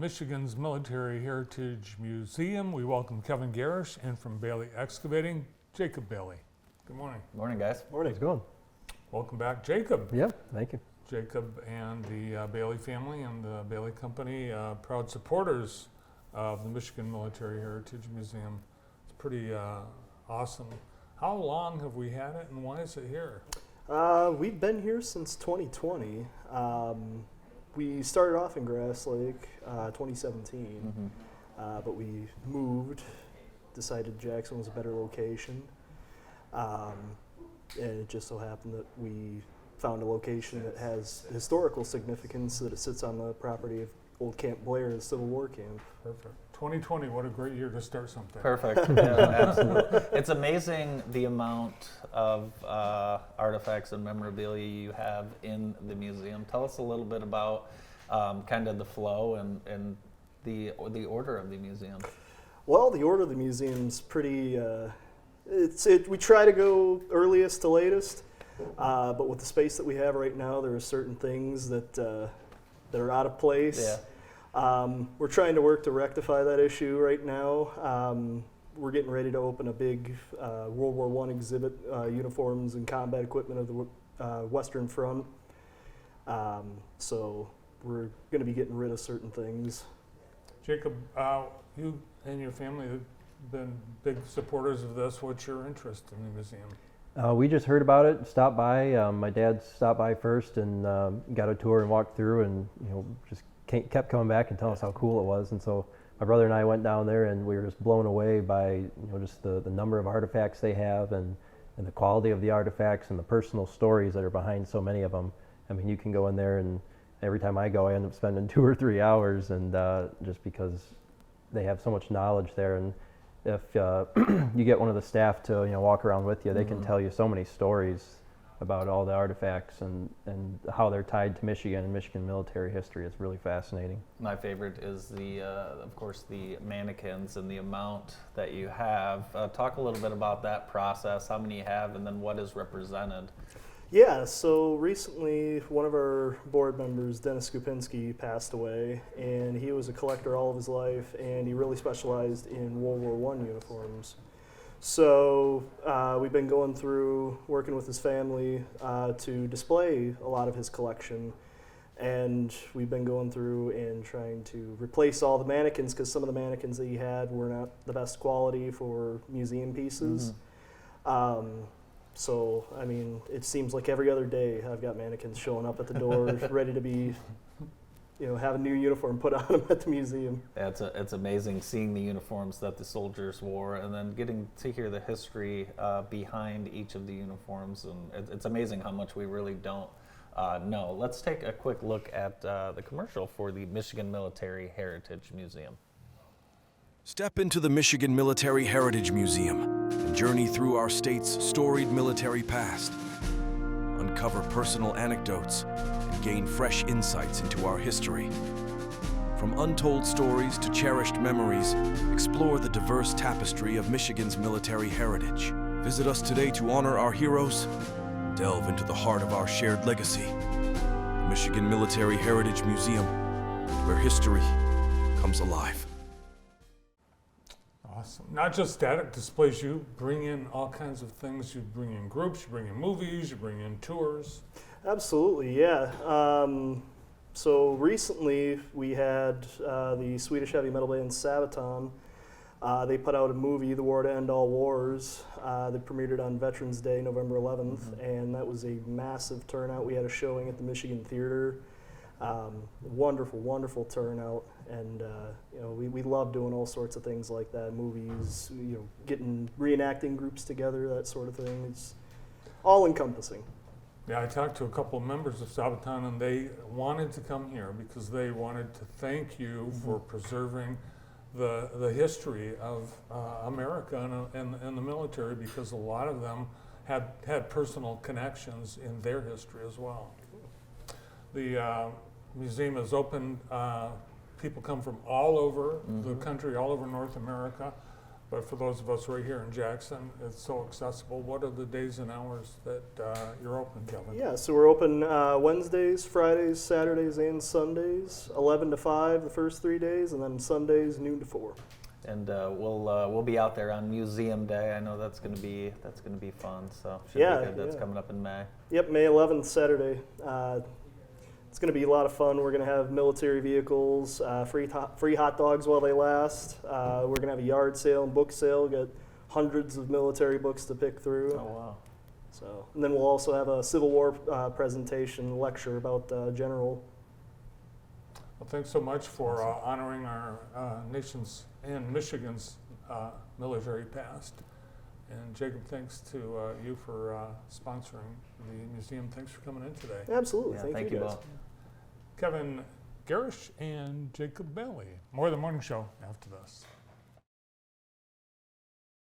Michigan's Military Heritage Museum. We welcome Kevin Gerych and from Bailey Excavating, Jacob Bailey. Good morning. Morning, guys. Morning. How's it going? Welcome back, Jacob. Yeah, thank you. Jacob and the Bailey family and the Bailey Company, proud supporters of the Michigan Military Heritage Museum. It's pretty awesome. How long have we had it and why is it here? We've been here since 2020. We started off in Grass Lake 2017, but we moved, decided Jackson was a better location, and it just so happened that we found a location that has historical significance, that it sits on the property of old Camp Blair, the Civil War camp. Perfect. 2020, what a great year to start something. Perfect. Yeah, absolutely. It's amazing the amount of artifacts and memorabilia you have in the museum. Tell us a little bit about kind of the flow and the order of the museum. Well, the order of the museum's pretty. We try to go earliest to latest, but with the space that we have right now, there are certain things that are out of place. Yeah. We're trying to work to rectify that issue right now. We're getting ready to open a big World War I exhibit, uniforms and combat equipment of the Western Front. So we're going to be getting rid of certain things. Jacob, you and your family have been big supporters of this. What's your interest in the museum? We just heard about it, stopped by. My dad stopped by first and got a tour and walked through, and just kept coming back and telling us how cool it was. And so my brother and I went down there, and we were just blown away by just the number of artifacts they have, and the quality of the artifacts and the personal stories that are behind so many of them. I mean, you can go in there, and every time I go, I end up spending 2 or 3 hours, and just because they have so much knowledge there. And if you get one of the staff to walk around with you, they can tell you so many stories about all the artifacts and how they're tied to Michigan and Michigan military history. It's really fascinating. My favorite is of course, the mannequins and the amount that you have. Talk a little bit about that process, how many you have, and then what is represented. Yeah, so recently one of our board members, Dennis Skupinski, passed away, and he was a collector all of his life, and he really specialized in World War I uniforms. So we've been going through, working with his family to display a lot of his collection, and we've been going through and trying to replace all the mannequins, because some of the mannequins that he had were not the best quality for museum pieces. So, I mean, it seems like every other day I've got mannequins showing up at the door ready to be, have a new uniform put on them at the museum. Yeah, it's amazing seeing the uniforms that the soldiers wore and then getting to hear the history behind each of the uniforms. And it's amazing how much we really don't know. Let's take a quick look at the commercial for the Michigan Military Heritage Museum. Step into the Michigan Military Heritage Museum and journey through our state's storied military past. Uncover personal anecdotes and gain fresh insights into our history. From untold stories to cherished memories, explore the diverse tapestry of Michigan's military heritage. Visit us today to honor our heroes, delve into the heart of our shared legacy. The Michigan Military Heritage Museum, where history comes alive. Awesome. Not just static displays, you bring in all kinds of things. You bring in groups, you bring in movies, you bring in tours. Absolutely, yeah. So recently we had the Swedish heavy metal band Sabaton. They put out a movie, The War to End All Wars. They premiered it on Veterans Day, November 11th, and that was a massive turnout. We had a showing at the Michigan Theater. Wonderful, wonderful turnout, and we love doing all sorts of things like that. Movies, getting reenacting groups together, that sort of thing. It's all encompassing. Yeah, I talked to a couple of members of Sabaton, and they wanted to come here because they wanted to thank you for preserving the history of America and the military, because a lot of them had personal connections in their history as well. The museum is open. People come from all over the country, all over North America. But for those of us right here in Jackson, it's so accessible. What are the days and hours that you're open, Kevin? Yeah, so we're open Wednesdays, Fridays, Saturdays, and Sundays, 11 to 5 the first 3 days, and then Sundays, noon to 4. And we'll be out there on Museum Day. I know that's gonna be fun. So should Yeah, be good. That's yeah. coming up in May. Yep, May 11th, Saturday. It's going to be a lot of fun. We're going to have military vehicles, free hot dogs while they last. We're going to have a yard sale and book sale. Got hundreds of military books to pick through. Oh wow. So, and then we'll also have a Civil War presentation lecture about General. Well, thanks so much for honoring our nation's and Michigan's military past. And Jacob, thanks to you for sponsoring the museum. Thanks for coming in today. Absolutely. Yeah, Thank you guys. both. Kevin Gerych and Jacob Bailey. More of the Morning Show after this.